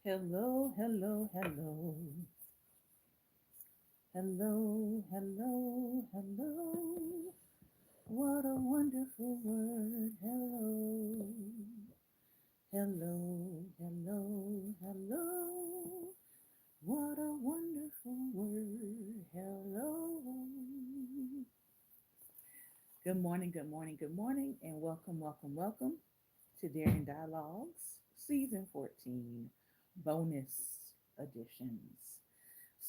Hello, hello, hello. Hello, hello, hello. What a wonderful word. Hello. Hello, hello, hello. What a wonderful word. Hello. Good morning, good morning, good morning, and welcome, welcome, welcome to Daring Dialogues, Season 14, bonus editions.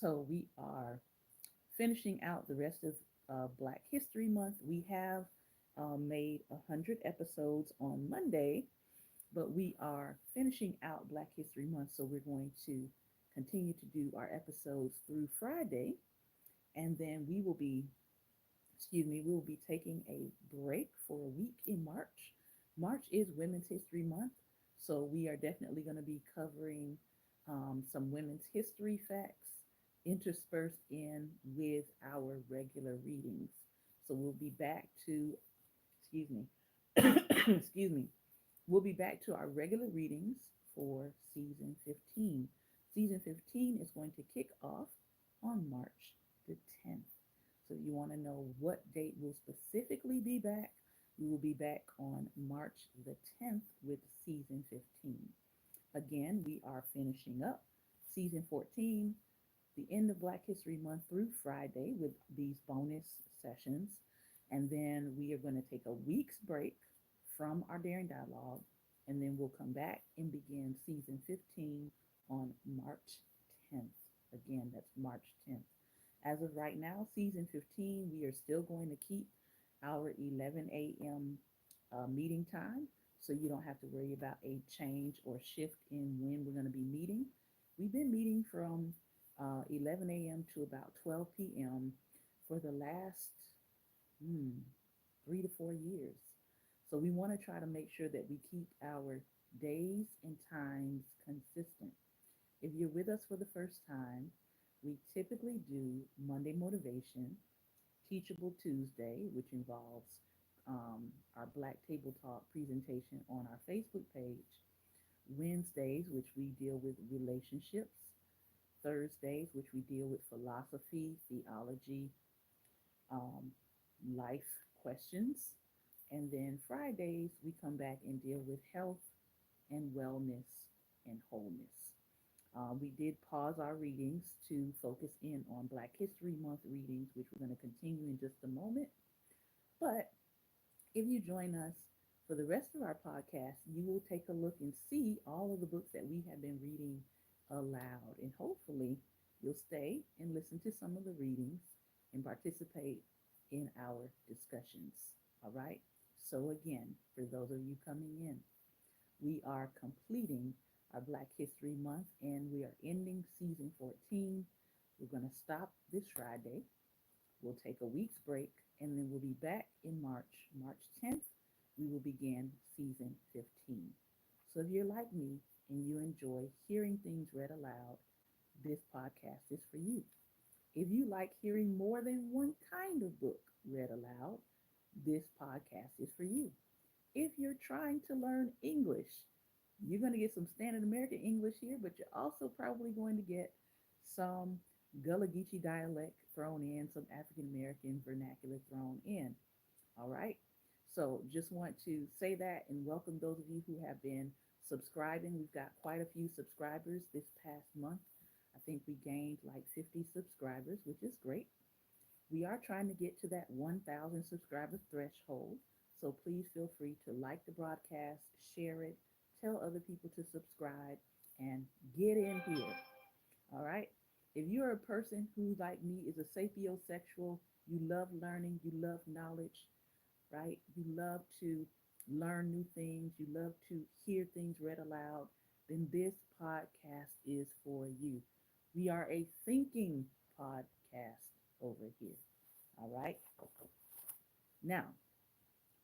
So we are finishing out the rest of Black History Month. We have made 100 episodes on Monday, but we are finishing out Black History Month, so we're going to continue to do our episodes through Friday, and then we will be taking a break for a week in March. March is Women's History Month, so we are definitely going to be covering some women's history facts interspersed in with our regular readings. So we'll be back to, excuse me, excuse me, we'll be back to our regular readings for season 15. Season 15 is going to kick off on March the 10th. So if you want to know what date we'll specifically be back, we will be back on March the 10th with season 15. Again, we are finishing up season 14, the end of Black History Month through Friday with these bonus sessions. And then we are going to take a week's break from our Daring Dialogue, and then we'll come back and begin season 15 on March 10th. Again, that's March 10th. As of right now, season 15, we are still going to keep our 11 a.m. Meeting time, so you don't have to worry about a change or shift in when we're going to be meeting. We've been meeting from 11 a.m. to about 12 p.m. for the last 3 to 4 years. So we want to try to make sure that we keep our days and times consistent. If you're with us for the first time, we typically do Monday Motivation, Teachable Tuesday, which involves our Black Table Talk presentation on our Facebook page, Wednesdays, which we deal with relationships, Thursdays, which we deal with philosophy, theology, um, life questions, and then Fridays, we come back and deal with health and wellness and wholeness. We did pause our readings to focus in on Black History Month readings, which we're going to continue in just a moment. But if you join us for the rest of our podcast, you will take a look and see all of the books that we have been reading aloud. And hopefully, you'll stay and listen to some of the readings and participate in our discussions. All right? So, again, for those of you coming in, we are completing our Black History Month and we are ending season 14. We're going to stop this Friday. We'll take a week's break and then we'll be back in March. March 10th, we will begin season 15. So if you're like me and you enjoy hearing things read aloud, this podcast is for you. If you like hearing more than one kind of book read aloud, this podcast is for you. If you're trying to learn English, you're going to get some standard American English here, but you're also probably going to get some Gullah Geechee dialect thrown in, some African American vernacular thrown in. All right. So just want to say that and welcome those of you who have been subscribing. We've got quite a few subscribers this past month. I think we gained like 50 subscribers, which is great. We are trying to get to that 1,000 subscriber threshold. So please feel free to like the broadcast, share it, tell other people to subscribe, and get in here. All right. If you're a person who, like me, is a sapiosexual, you love learning, you love knowledge, right? You love to learn new things, you love to hear things read aloud, then this podcast is for you. We are a thinking podcast over here. All right. Now,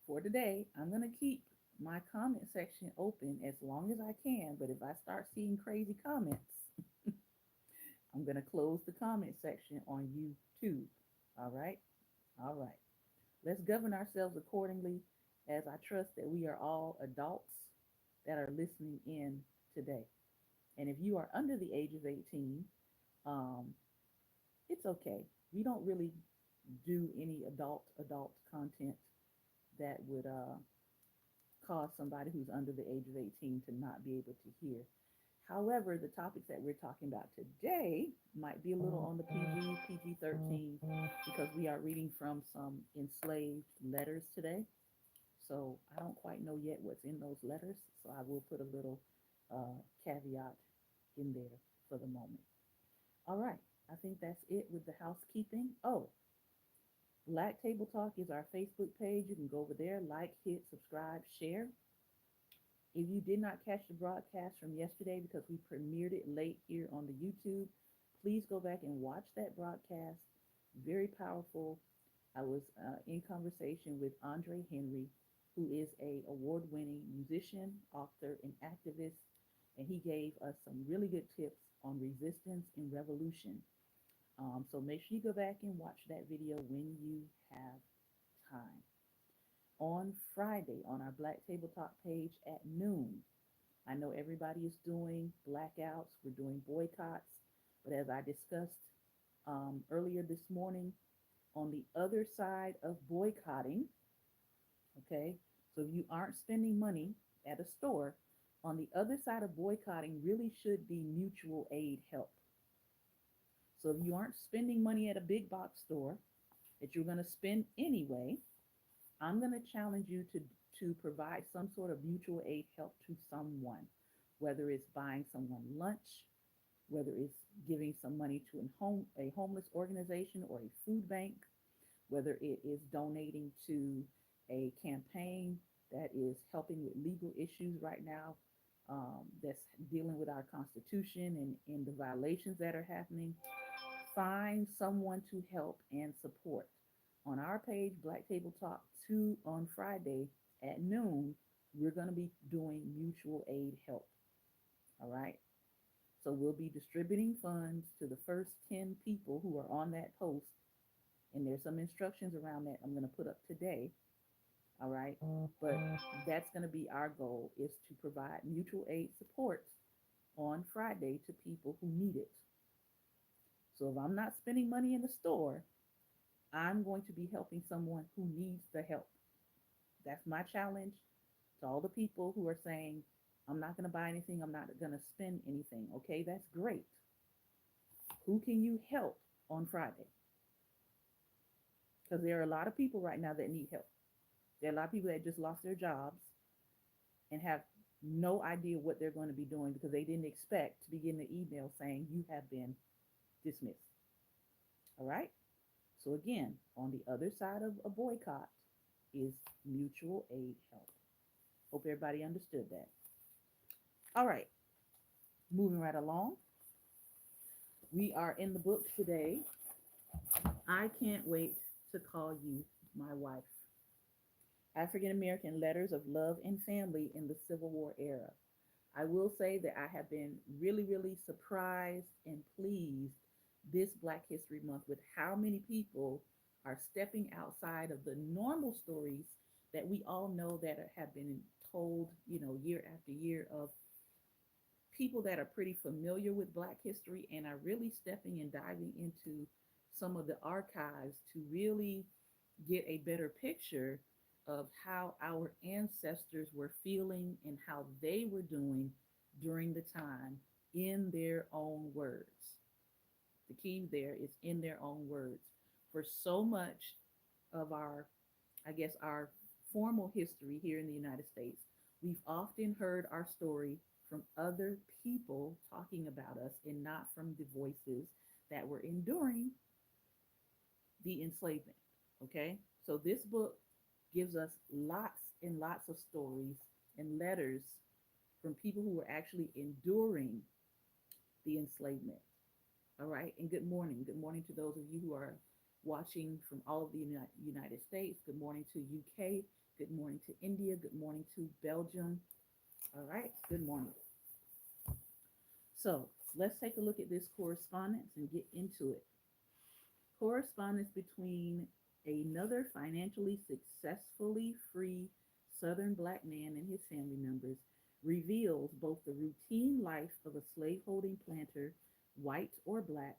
for today, I'm going to keep my comment section open as long as I can. But if I start seeing crazy comments, I'm going to close the comment section on YouTube. All right. All right. Let's govern ourselves accordingly as I trust that we are all adults that are listening in today. And if you are under the age of 18, um, it's okay. We don't really do any adult content that would cause somebody who's under the age of 18 to not be able to hear. However, the topics that we're talking about today might be a little on the PG 13, because we are reading from some enslaved letters today. So I don't quite know yet what's in those letters. So I will put a little caveat in there for the moment. All right. I think that's it with the housekeeping. Oh, Black Table Talk is our Facebook page. You can go over there, like, hit, subscribe, share. If you did not catch the broadcast from yesterday because we premiered it late here on the YouTube, please go back and watch that broadcast. Very powerful. I was in conversation with Andre Henry, who is a award-winning musician, author, and activist, and he gave us some really good tips on resistance and revolution. So make sure you go back and watch that video when you have time. On Friday, on our Black Table Talk page at noon, I know everybody is doing blackouts, we're doing boycotts, but as I discussed earlier this morning, on the other side of boycotting, okay, so if you aren't spending money at a store, on the other side of boycotting really should be mutual aid help. So if you aren't spending money at a big box store that you're going to spend anyway, I'm going to challenge you to provide some sort of mutual aid help to someone, whether it's buying someone lunch, whether it's giving some money to a homeless organization or a food bank, whether it is donating to a campaign that is helping with legal issues right now, that's dealing with our Constitution and the violations that are happening. Find someone to help and support. On our page, Black Table Talk 2 on Friday at noon, we're going to be doing mutual aid help. All right. So we'll be distributing funds to the first 10 people who are on that post. And there's some instructions around that I'm going to put up today. All right. But that's going to be our goal, is to provide mutual aid support on Friday to people who need it. So if I'm not spending money in the store, I'm going to be helping someone who needs the help. That's my challenge to all the people who are saying, I'm not going to buy anything, I'm not going to spend anything. Okay, that's great. Who can you help on Friday? Because there are a lot of people right now that need help. There are a lot of people that just lost their jobs and have no idea what they're going to be doing because they didn't expect to be getting an email saying you have been dismissed. All right? So, again, on the other side of a boycott is mutual aid help. Hope everybody understood that. All right, moving right along. We are in the book today. I Can't Wait to Call You My Wife. African American Letters of Love and Family in the Civil War Era. I will say that I have been really, really surprised and pleased this Black History Month with how many people are stepping outside of the normal stories that we all know that have been told, year after year, of people that are pretty familiar with Black history and are really stepping and diving into some of the archives to really get a better picture of how our ancestors were feeling and how they were doing during the time in their own words. The key there is in their own words. For so much of our, I guess, our formal history here in the United States, we've often heard our story from other people talking about us and not from the voices that were enduring the enslavement. Okay? So this book gives us lots and lots of stories and letters from people who were actually enduring the enslavement. All right? And good morning. Good morning to those of you who are watching from all of the United States. Good morning to UK. Good morning to India. Good morning to Belgium. All right. Good morning. So let's take a look at this correspondence and get into it. Correspondence between another financially successfully free Southern Black man and his family members reveals both the routine life of a slaveholding planter, white or black,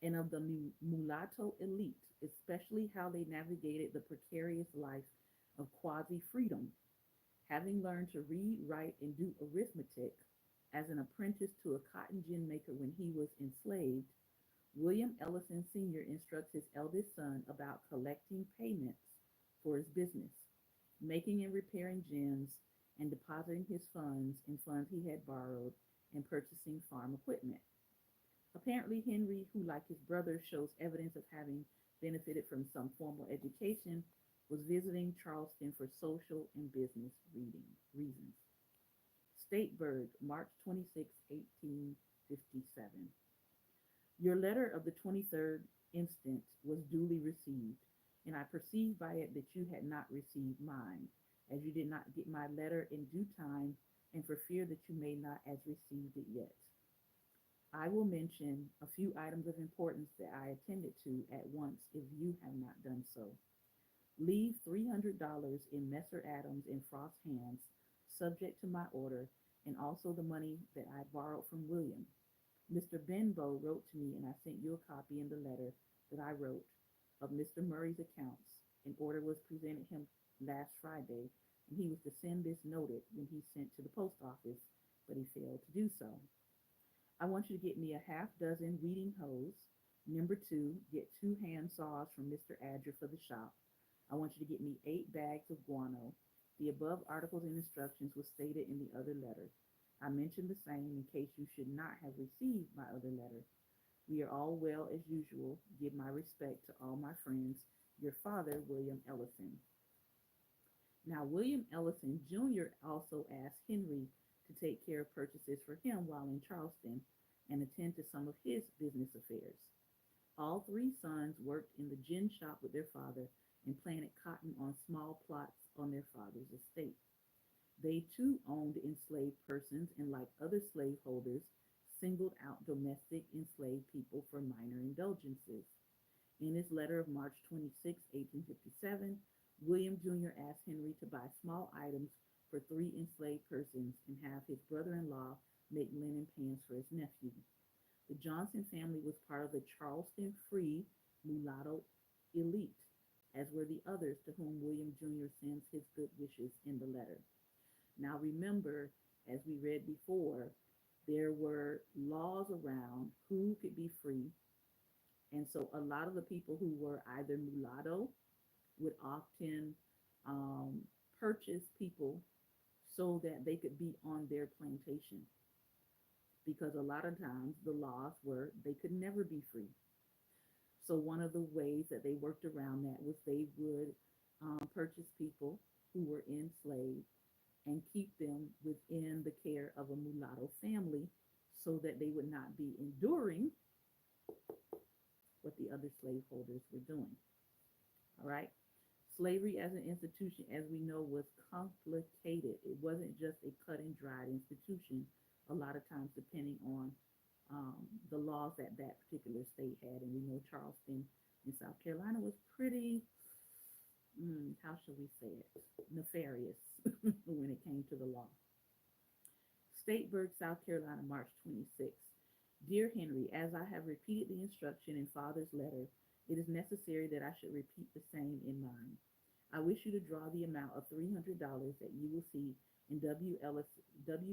and of the mulatto elite, especially how they navigated the precarious life of quasi freedom. Having learned to read, write, and do arithmetic as an apprentice to a cotton gin maker when he was enslaved, William Ellison Sr. instructs his eldest son about collecting payments for his business, making and repairing gins, and depositing his funds in funds he had borrowed, and purchasing farm equipment. Apparently, Henry, who, like his brother, shows evidence of having benefited from some formal education, was visiting Charleston for social and business reasons. Statesburg, March 26, 1857. Your letter of the 23rd instant was duly received, and I perceive by it that you had not received mine, as you did not get my letter in due time, and for fear that you may not as received it yet. I will mention a few items of importance that I attended to at once if you have not done so. Leave $300 in Messer Adams and Frost's hands, subject to my order, and also the money that I borrowed from William. Mr. Benbow wrote to me, and I sent you a copy in the letter that I wrote of Mr. Murray's accounts. An order was presented him last Friday, and he was to send this noted when he sent to the post office, but he failed to do so. I want you to get me a half dozen weeding hoes. Number two, get two hand saws from Mr. Adger for the shop. I want you to get me 8 bags of guano. The above articles and instructions were stated in the other letter. I mentioned the same in case you should not have received my other letter. We are all well as usual. Give my respect to all my friends. Your father, William Ellison. Now, William Ellison Jr. also asked Henry to take care of purchases for him while in Charleston and attend to some of his business affairs. All three sons worked in the gin shop with their father and planted cotton on small plots on their father's estate. They too owned enslaved persons and, like other slaveholders, singled out domestic enslaved people for minor indulgences. In his letter of March 26, 1857, William Jr. asked Henry to buy small items for three enslaved persons and have his brother in law make linen pants for his nephew. The Johnson family was part of the Charleston Free mulatto elite, as were the others to whom William Jr. sends his good wishes in the letter. Now remember, as we read before, there were laws around who could be free. And so a lot of the people who were either mulatto would often um, purchase people so that they could be on their plantation. Because a lot of times the laws were they could never be free. So one of the ways that they worked around that was they would purchase people who were enslaved and keep them within the care of a mulatto family so that they would not be enduring what the other slaveholders were doing. All right. Slavery as an institution, as we know, was complicated. It wasn't just a cut and dried institution, a lot of times depending on the laws that that particular state had. And we know Charleston in South Carolina was pretty, how shall we say it, nefarious when it came to the law. Statesburg, South Carolina, March 26th. Dear Henry, as I have repeated the instruction in Father's letter, it is necessary that I should repeat the same in mine. I wish you to draw the amount of $300 that you will see in W.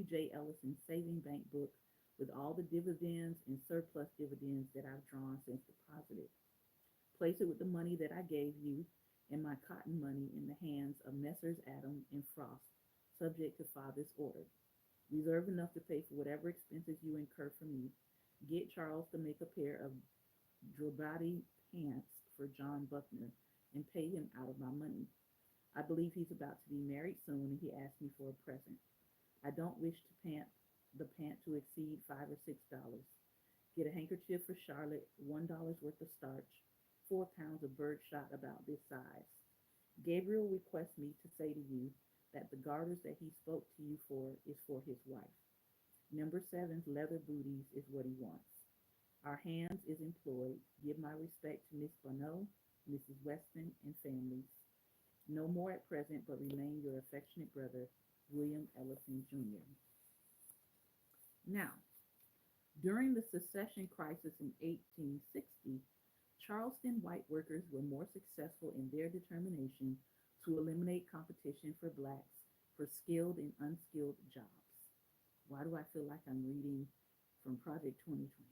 J. Ellison's saving bank book with all the dividends and surplus dividends that I've drawn since deposited. Place it with the money that I gave you and my cotton money in the hands of Messrs. Adam and Frost, subject to Father's order. Reserve enough to pay for whatever expenses you incur for me. Get Charles to make a pair of drabati pants for John Buckner and pay him out of my money. I believe he's about to be married soon and he asked me for a present. I don't wish the pant to exceed $5 or $6. Get a handkerchief for Charlotte, $1 worth of starch, 4 pounds of birdshot about this size. Gabriel requests me to say to you that the garters that he spoke to you for is for his wife. Number 7's leather booties is what he wants. Our hands is employed. Give my respect to Miss Bonneau, Mrs. Weston, and families. No more at present, but remain your affectionate brother, William Ellison Jr. Now, during the secession crisis in 1860, Charleston white workers were more successful in their determination to eliminate competition for blacks for skilled and unskilled jobs. Why do I feel like I'm reading from Project 2025?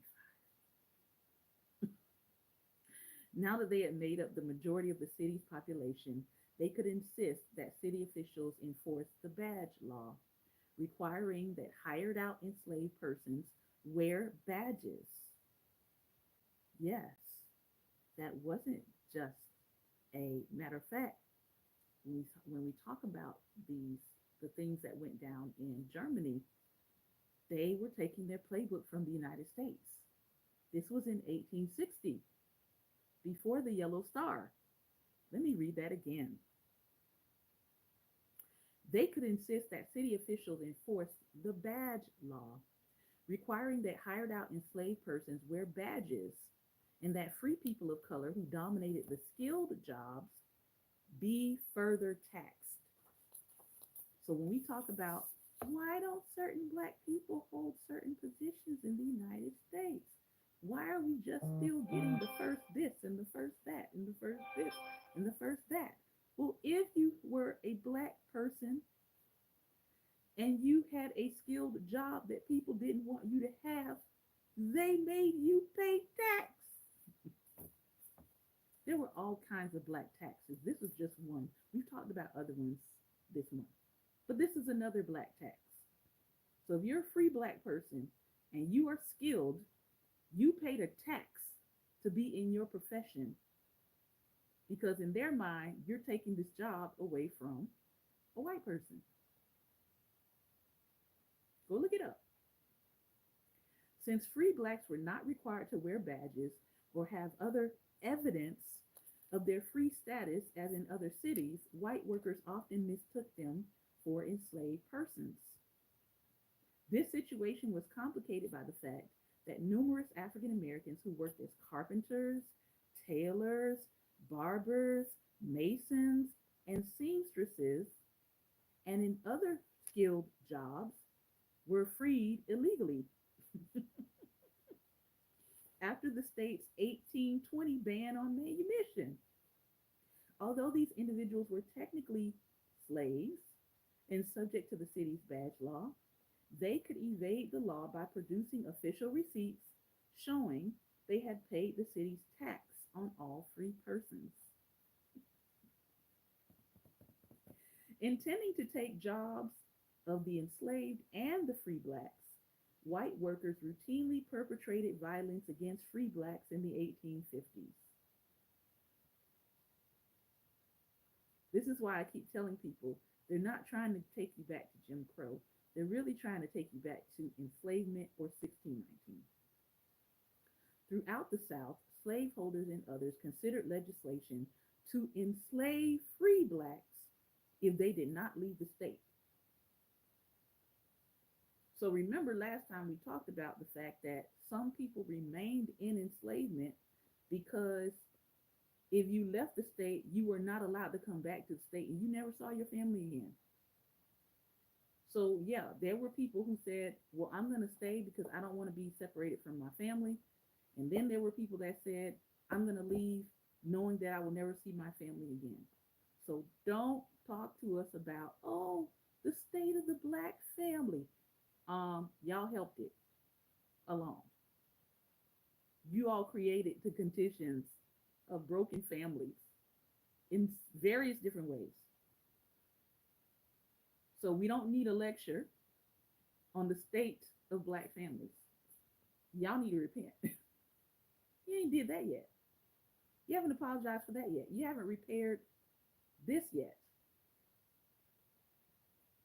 Now that they had made up the majority of the city's population, they could insist that city officials enforce the badge law, requiring that hired out enslaved persons wear badges. Yes, that wasn't just a matter of fact. When we talk about these the things that went down in Germany, they were taking their playbook from the United States. This was in 1860, before the Yellow Star. Let me read that again. They could insist that city officials enforce the badge law, requiring that hired out enslaved persons wear badges and that free people of color who dominated the skilled jobs be further taxed. So when we talk about why don't certain black people hold certain positions in the United States? Why are we just still getting the first this and the first that and the first this and the first that? Well, if you were a black person and you had a skilled job that people didn't want you to have, they made you pay tax. There were all kinds of black taxes. This was just one. We've talked about other ones this month. But this is another black tax. So if you're a free black person and you are skilled, you paid a tax to be in your profession because in their mind, you're taking this job away from a white person. Go look it up. Since free blacks were not required to wear badges or have other evidence of their free status as in other cities, white workers often mistook them for enslaved persons. This situation was complicated by the fact that numerous African Americans who worked as carpenters, tailors, barbers, masons, and seamstresses, and in other skilled jobs, were freed illegally after the state's 1820 ban on manumission. Although these individuals were technically slaves and subject to the city's badge law, they could evade the law by producing official receipts showing they had paid the city's tax on all free persons. Intending to take jobs of the enslaved and the free blacks, white workers routinely perpetrated violence against free blacks in the 1850s. This is why I keep telling people they're not trying to take you back to Jim Crow. They're really trying to take you back to enslavement or 1619. Throughout the South, slaveholders and others considered legislation to enslave free blacks if they did not leave the state. So remember last time we talked about the fact that some people remained in enslavement because if you left the state, you were not allowed to come back to the state and you never saw your family again. So yeah, there were people who said, well, I'm going to stay because I don't want to be separated from my family. And then there were people that said, I'm going to leave knowing that I will never see my family again. So don't talk to us about, oh, the state of the black family. Y'all helped it along. You all created the conditions of broken families in various different ways. So we don't need a lecture on the state of black families. Y'all need to repent. You ain't did that yet. You haven't apologized for that yet. You haven't repaired this yet.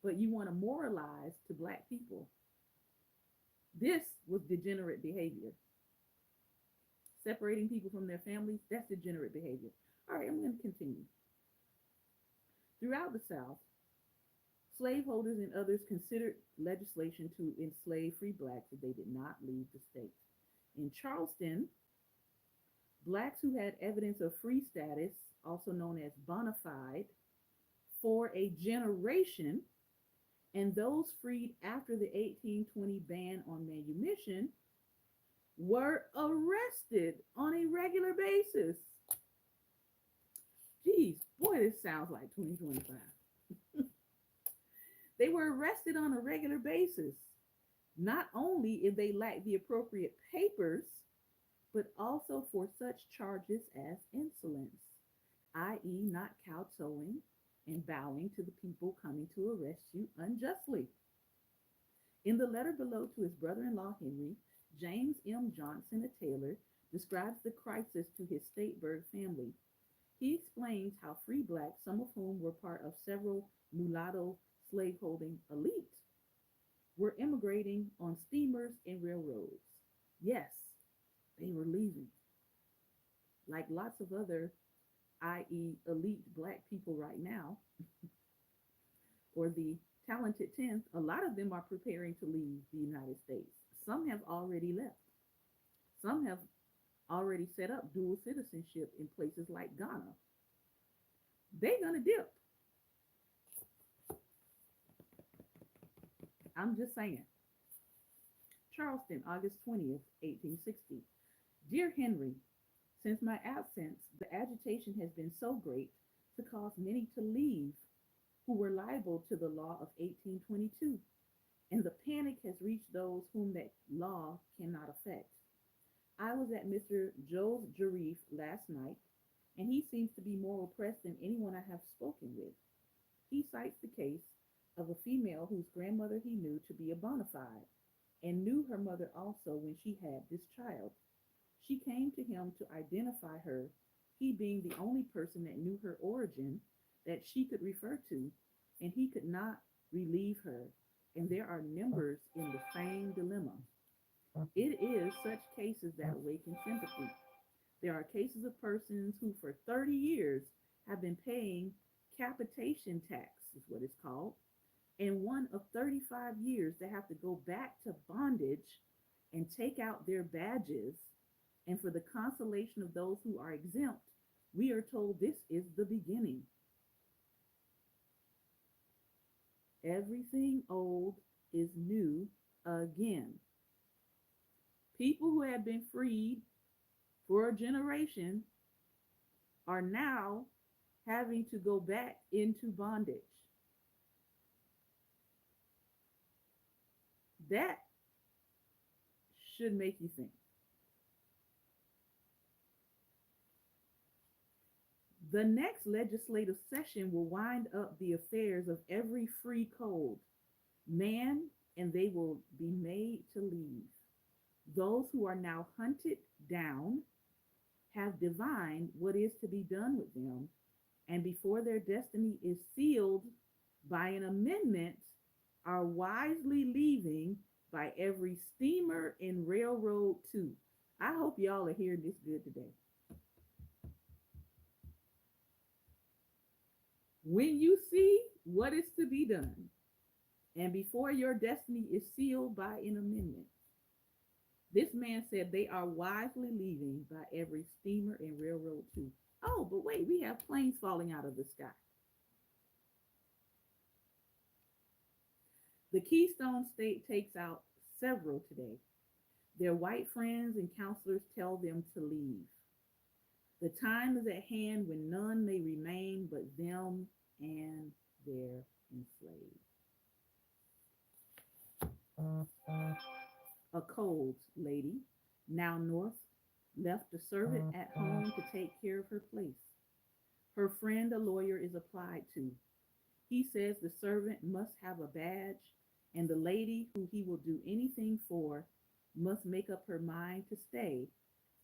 But you want to moralize to black people. This was degenerate behavior. Separating people from their families, that's degenerate behavior. All right, I'm going to continue. Throughout the South, slaveholders and others considered legislation to enslave free blacks if they did not leave the state. In Charleston, blacks who had evidence of free status, also known as bona fide, for a generation And those freed after the 1820 ban on manumission were arrested on a regular basis. Geez, boy, this sounds like 2025. They were arrested on a regular basis, not only if they lacked the appropriate papers, but also for such charges as insolence, i.e., not kowtowing and bowing to the people coming to arrest you unjustly. In the letter below to his brother in law Henry, James M. Johnson, a tailor, describes the crisis to his Statesburg family. He explains how free blacks, some of whom were part of several mulatto slaveholding elites, were immigrating on steamers and railroads. Yes, they were leaving, like lots of other, i.e., elite black people right now, or the talented 10th, a lot of them are preparing to leave the United States. Some have already left. Some have already set up dual citizenship in places like Ghana. They're going to dip. I'm just saying. Charleston, August 20th, 1860. Dear Henry, since my absence, the agitation has been so great to cause many to leave who were liable to the law of 1822, and the panic has reached those whom that law cannot affect. I was at Mr. Joe's Jarif last night, and he seems to be more oppressed than anyone I have spoken with. He cites the case of a female whose grandmother he knew to be a bona fide, and knew her mother also when she had this child. She came to him to identify her, he being the only person that knew her origin that she could refer to, and he could not relieve her. And there are numbers in the same dilemma. It is such cases that awaken sympathy. There are cases of persons who, for 30 years, have been paying capitation tax, is what it's called, and one of 35 years that have to go back to bondage and take out their badges. And for the consolation of those who are exempt, we are told this is the beginning. Everything old is new again. People who have been freed for a generation are now having to go back into bondage. That should make you think. The next legislative session will wind up the affairs of every free cold man, and they will be made to leave. Those who are now hunted down have divined what is to be done with them, and before their destiny is sealed by an amendment, are wisely leaving by every steamer and railroad too. I hope y'all are hearing this good today. When you see what is to be done, and before your destiny is sealed by an amendment, this man said they are wisely leaving by every steamer and railroad too. Oh, but wait, we have planes falling out of the sky. The Keystone State takes out several today. Their white friends and counselors tell them to leave. The time is at hand when none may remain but them and their enslaved. A cold lady, now north, left a servant at home to take care of her place. Her friend, a lawyer, is applied to. He says the servant must have a badge, and the lady, who he will do anything for, must make up her mind to stay,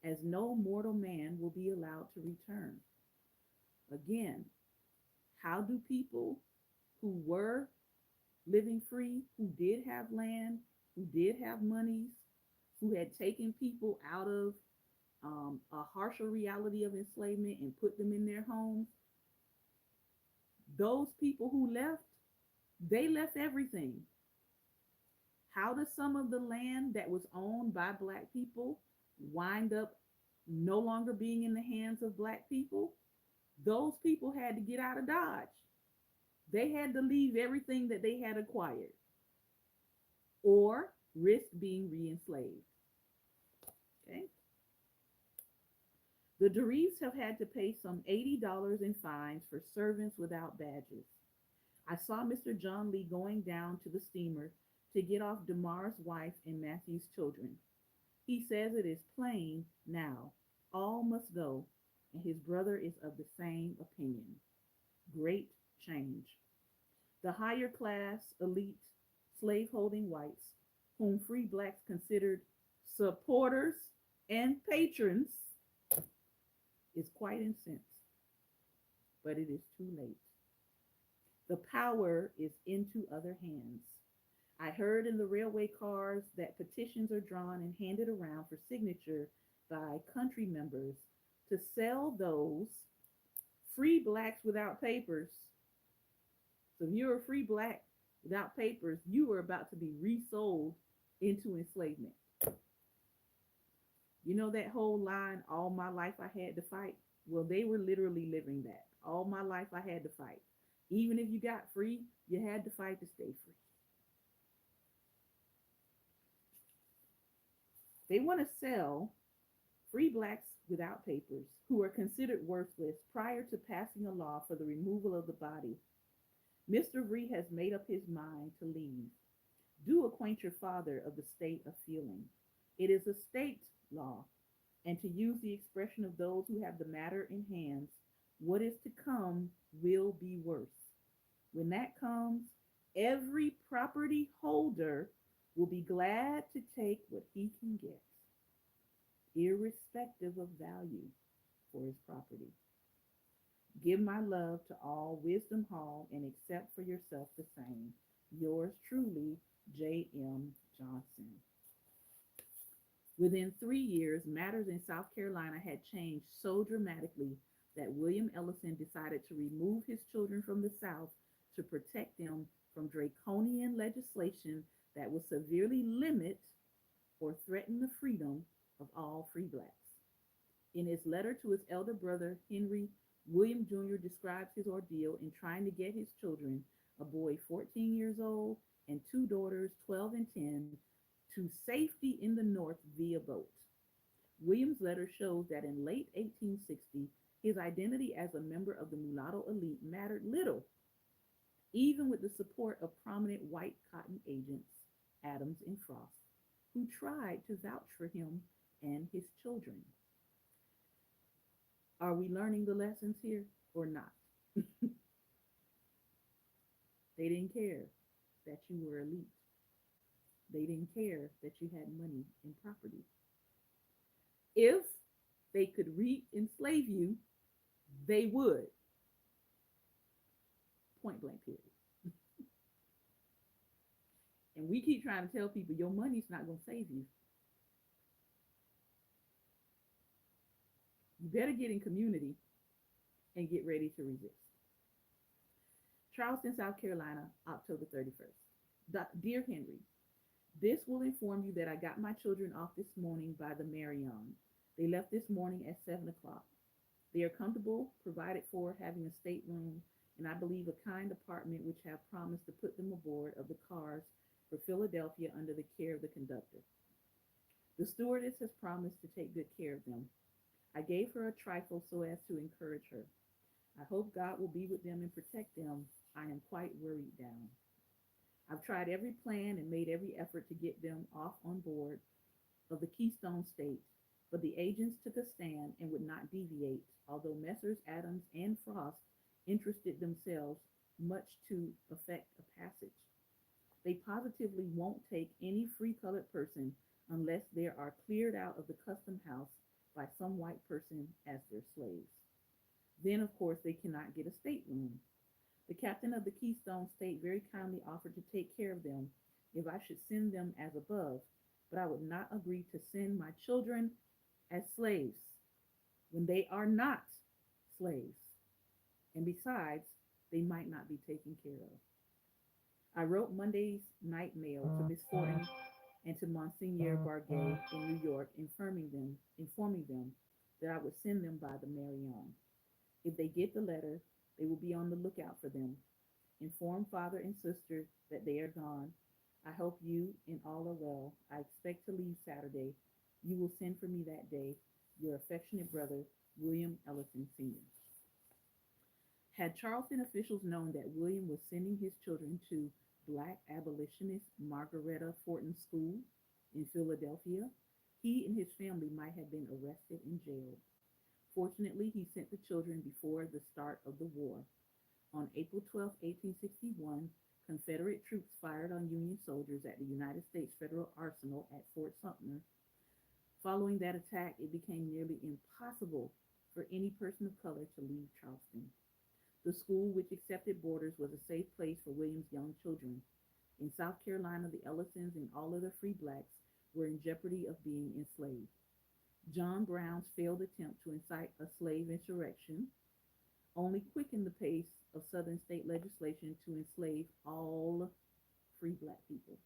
as no mortal man will be allowed to return. Again, how do people who were living free, who did have land, who did have monies, who had taken people out of a harsher reality of enslavement and put them in their homes, those people who left, they left everything. How does some of the land that was owned by black people wind up no longer being in the hands of black people? Those people had to get out of Dodge. They had to leave everything that they had acquired or risk being re-enslaved. Okay. The Dereves have had to pay some $80 in fines for servants without badges. I saw Mr. John Lee going down to the steamer to get off Damar's wife and Matthew's children. He says it is plain now, all must go, and his brother is of the same opinion. Great change. The higher class, elite, slaveholding whites, whom free blacks considered supporters and patrons, is quite incensed, but it is too late. The power is into other hands. I heard in the railway cars that petitions are drawn and handed around for signature by country members to sell those free blacks without papers. So if you're a free black without papers, you are about to be resold into enslavement. You know that whole line, all my life I had to fight? Well, they were literally living that. All my life I had to fight. Even if you got free, you had to fight to stay free. They want to sell free blacks without papers who are considered worthless prior to passing a law for the removal of the body. Mr. Vree has made up his mind to leave. Do acquaint your father of the state of feeling. It is a state law, and to use the expression of those who have the matter in hands, what is to come will be worse. When that comes, every property holder will be glad to take what he can get, irrespective of value for his property. Give my love to all Wisdom Hall and accept for yourself the same. Yours truly, J.M. Johnson. Within 3 years, matters in South Carolina had changed so dramatically that William Ellison decided to remove his children from the South to protect them from draconian legislation that would severely limit or threaten the freedom of all free blacks. In his letter to his elder brother, Henry, William Jr. describes his ordeal in trying to get his children, a boy 14 years old and two daughters, 12 and 10, to safety in the North via boat. William's letter shows that in late 1860, his identity as a member of the mulatto elite mattered little, even with the support of prominent white cotton agents, Adams and Frost, who tried to vouch for him and his children. Are we learning the lessons here or not? They didn't care that you were elite. They didn't care that you had money and property. If they could re enslave you, they would. Point blank, period. And we keep trying to tell people your money's not going to save you. You better get in community and get ready to resist. Charleston, South Carolina, October 31st. Dear Henry, this will inform you that I got my children off this morning by the Marion. They left this morning at 7 o'clock. They are comfortable, provided for, having a stateroom, and I believe a kind apartment which have promised to put them aboard of the cars for Philadelphia under the care of the conductor. The stewardess has promised to take good care of them. I gave her a trifle so as to encourage her. I hope God will be with them and protect them. I am quite worried down. I've tried every plan and made every effort to get them off on board of the Keystone State, but the agents took a stand and would not deviate, although Messrs. Adams and Frost interested themselves much to effect a passage. They positively won't take any free colored person unless they are cleared out of the custom house by some white person as their slaves. Then, of course, they cannot get a stateroom. The captain of the Keystone State very kindly offered to take care of them if I should send them as above, but I would not agree to send my children as slaves when they are not slaves. And besides, they might not be taken care of. I wrote Monday's night mail to Miss Fortin and to Monsignor Bargay in New York, informing them that I would send them by the Marion. If they get the letter, they will be on the lookout for them. Inform father and sister that they are gone. I hope you and all are well. I expect to leave Saturday. You will send for me that day. Your affectionate brother, William Ellison Sr. Had Charleston officials known that William was sending his children to black abolitionist Margaretta Fortin School in Philadelphia, he and his family might have been arrested and jailed. Fortunately, he sent the children before the start of the war. On April 12, 1861, Confederate troops fired on Union soldiers at the United States Federal Arsenal at Fort Sumter. Following that attack, it became nearly impossible for any person of color to leave Charleston. The school, which accepted boarders, was a safe place for William's young children. In South Carolina, the Ellisons and all other free blacks were in jeopardy of being enslaved. John Brown's failed attempt to incite a slave insurrection only quickened the pace of Southern state legislation to enslave all free black people.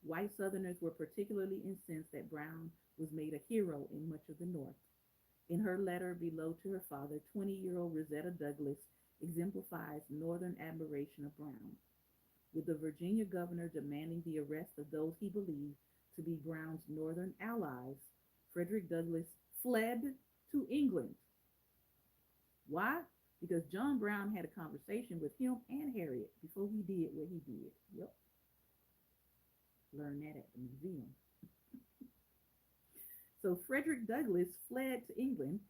White Southerners were particularly incensed that Brown was made a hero in much of the North. In her letter below to her father, 20-year-old Rosetta Douglass exemplifies Northern admiration of Brown, with the Virginia governor demanding the arrest of those he believed to be Brown's Northern allies. Frederick Douglass fled to England. Why? Because John Brown had a conversation with him and Harriet before he did what he did. Yep, learned that at the museum. So Frederick Douglass fled to England,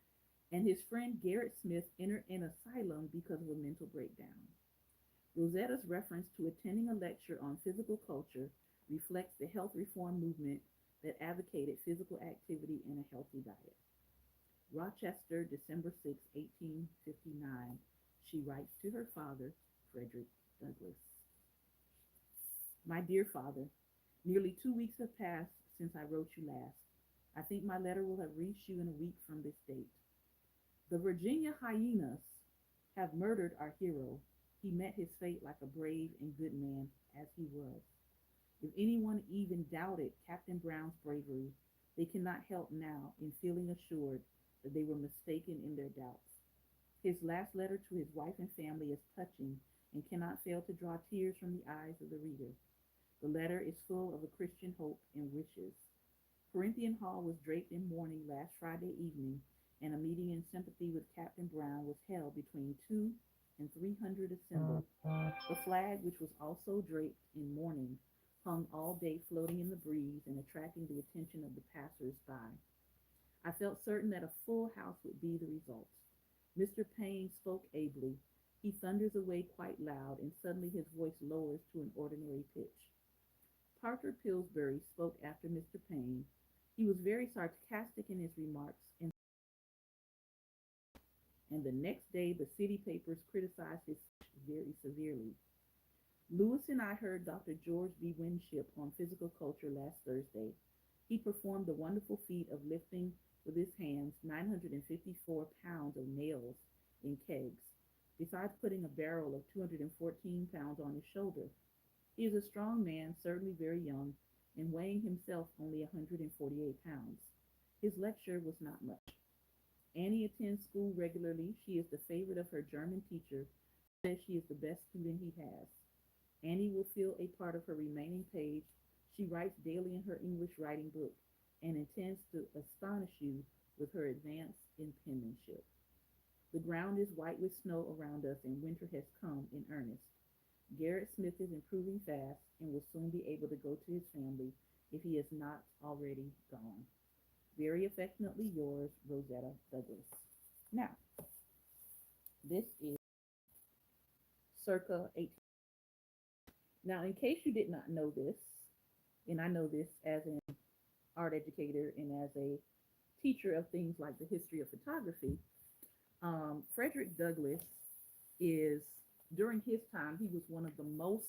and his friend Garrett Smith entered an asylum because of a mental breakdown. Rosetta's reference to attending a lecture on physical culture reflects the health reform movement that advocated physical activity and a healthy diet. Rochester, December 6, 1859, she writes to her father, Frederick Douglass. My dear father, nearly 2 weeks have passed since I wrote you last. I think my letter will have reached you in a week from this date. The Virginia hyenas have murdered our hero. He met his fate like a brave and good man, as he was. If anyone even doubted Captain Brown's bravery, they cannot help now in feeling assured that they were mistaken in their doubts. His last letter to his wife and family is touching and cannot fail to draw tears from the eyes of the reader. The letter is full of a Christian hope and wishes. Corinthian Hall was draped in mourning last Friday evening, and a meeting in sympathy with Captain Brown was held between 200 and 300 assembled. The flag, which was also draped in mourning, hung all day floating in the breeze and attracting the attention of the passers-by. I felt certain that a full house would be the result. Mr. Payne spoke ably. He thunders away quite loud, and suddenly his voice lowers to an ordinary pitch. Parker Pillsbury spoke after Mr. Payne. He was very sarcastic in his remarks, and the next day the city papers criticized his speech very severely. Lewis and I heard Dr. George B. Winship on physical culture last Thursday. He performed the wonderful feat of lifting with his hands 954 pounds of nails in kegs, besides putting a barrel of 214 pounds on his shoulder. He is a strong man, certainly very young, and weighing himself only 148 pounds. His lecture was not much. Annie attends school regularly. She is the favorite of her German teacher, who says she is the best student he has. Annie will fill a part of her remaining page. She writes daily in her English writing book and intends to astonish you with her advance in penmanship. The ground is white with snow around us, and winter has come in earnest. Garrett Smith is improving fast and will soon be able to go to his family if he has not already gone. Very affectionately yours, Rosetta Douglass. Now, this is circa 18. Now, in case you did not know this, and I know this as an art educator and as a teacher of things like the history of photography, Frederick Douglass is, during his time, he was one of the most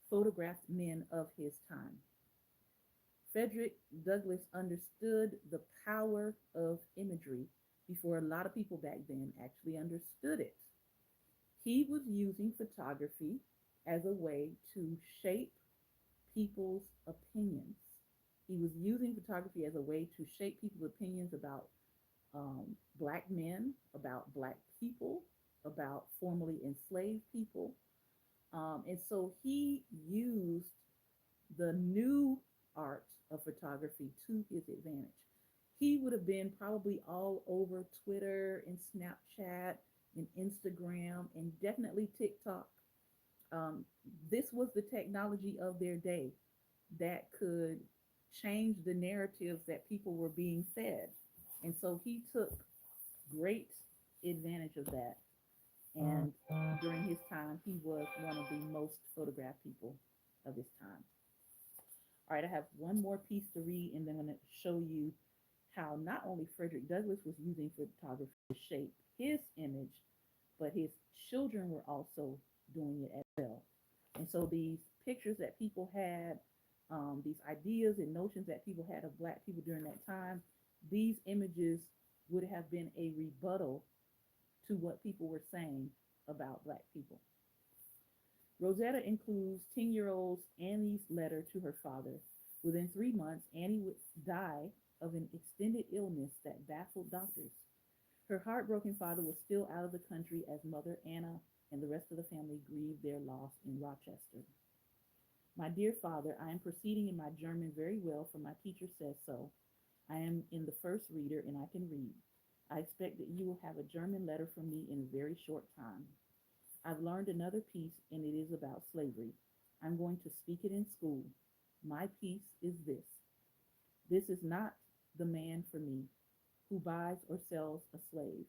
photographed men of his time. Frederick Douglass understood the power of imagery before a lot of people back then actually understood it. He was using photography as a way to shape people's opinions. He was using photography as a way to shape people's opinions about black men, about black people, about formerly enslaved people, And so he used the new art of photography to his advantage. He would have been probably all over Twitter and Snapchat and Instagram and definitely TikTok. Um, this was the technology of their day that could change the narratives that people were being fed. And so he took great advantage of that. And during his time, he was one of the most photographed people of his time. All right, I have one more piece to read, and then I'm going to show you how not only Frederick Douglass was using photography to shape his image, but his children were also doing it as well. And so these pictures that people had, these ideas and notions that people had of Black people during that time, these images would have been a rebuttal to what people were saying about Black people. Rosetta includes 10-year-old Annie's letter to her father. Within 3 months, Annie would die of an extended illness that baffled doctors. Her heartbroken father was still out of the country as mother Anna and the rest of the family grieved their loss in Rochester. My dear father, I am proceeding in my German very well, for my teacher says so. I am in the first reader and I can read. I expect that you will have a German letter from me in a very short time. I've learned another piece, and it is about slavery. I'm going to speak it in school. My piece is this: this is not the man for me who buys or sells a slave,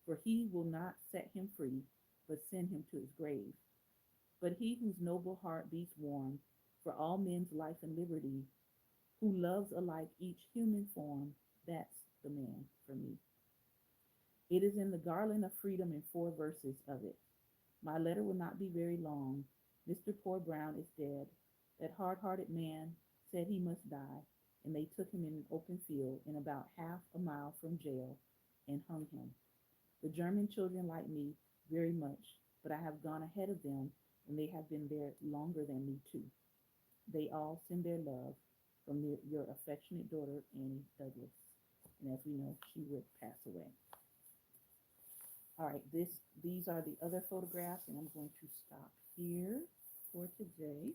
for he will not set him free, but send him to his grave. But he whose noble heart beats warm for all men's life and liberty, who loves alike each human form, that's the man for me. It is in the Garland of Freedom in 4 verses of it. My letter will not be very long. Mr. Poor Brown is dead. That hard-hearted man said he must die, and they took him in an open field in about half a mile from jail and hung him. The German children like me very much, but I have gone ahead of them, and they have been there longer than me too. They all send their love from your affectionate daughter, Annie Douglas. And as we know, she would pass away. All right, these are the other photographs, and I'm going to stop here for today.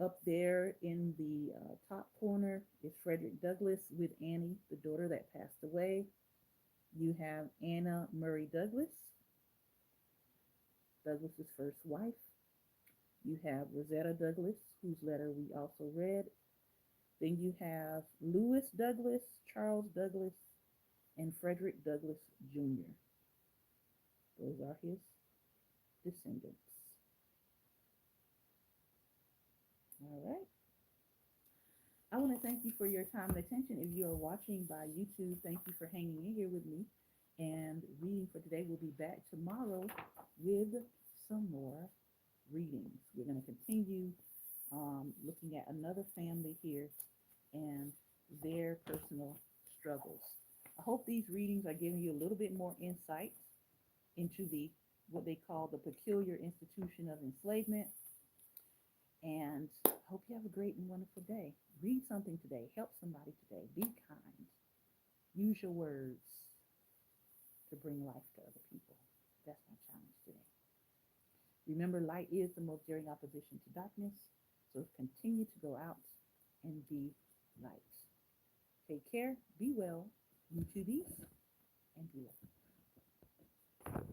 Up there in the top corner is Frederick Douglass with Annie, the daughter that passed away. You have Anna Murray Douglass, Douglass's first wife. You have Rosetta Douglass, whose letter we also read. Then you have Lewis Douglass, Charles Douglass, and Frederick Douglass Jr. Those are his descendants. All right. I want to thank you for your time and attention. If you are watching by YouTube, thank you for hanging in here with me. And reading for today, we'll be back tomorrow with some more readings. We're going to continue looking at another family here and their personal struggles. I hope these readings are giving you a little bit more insight into the what they call the peculiar institution of enslavement. And I hope you have a great and wonderful day. Read something today. Help somebody today. Be kind. Use your words to bring life to other people. That's my challenge today. Remember, light is the most daring opposition to darkness. So continue to go out and be light. Take care. Be well. You too, be and be well.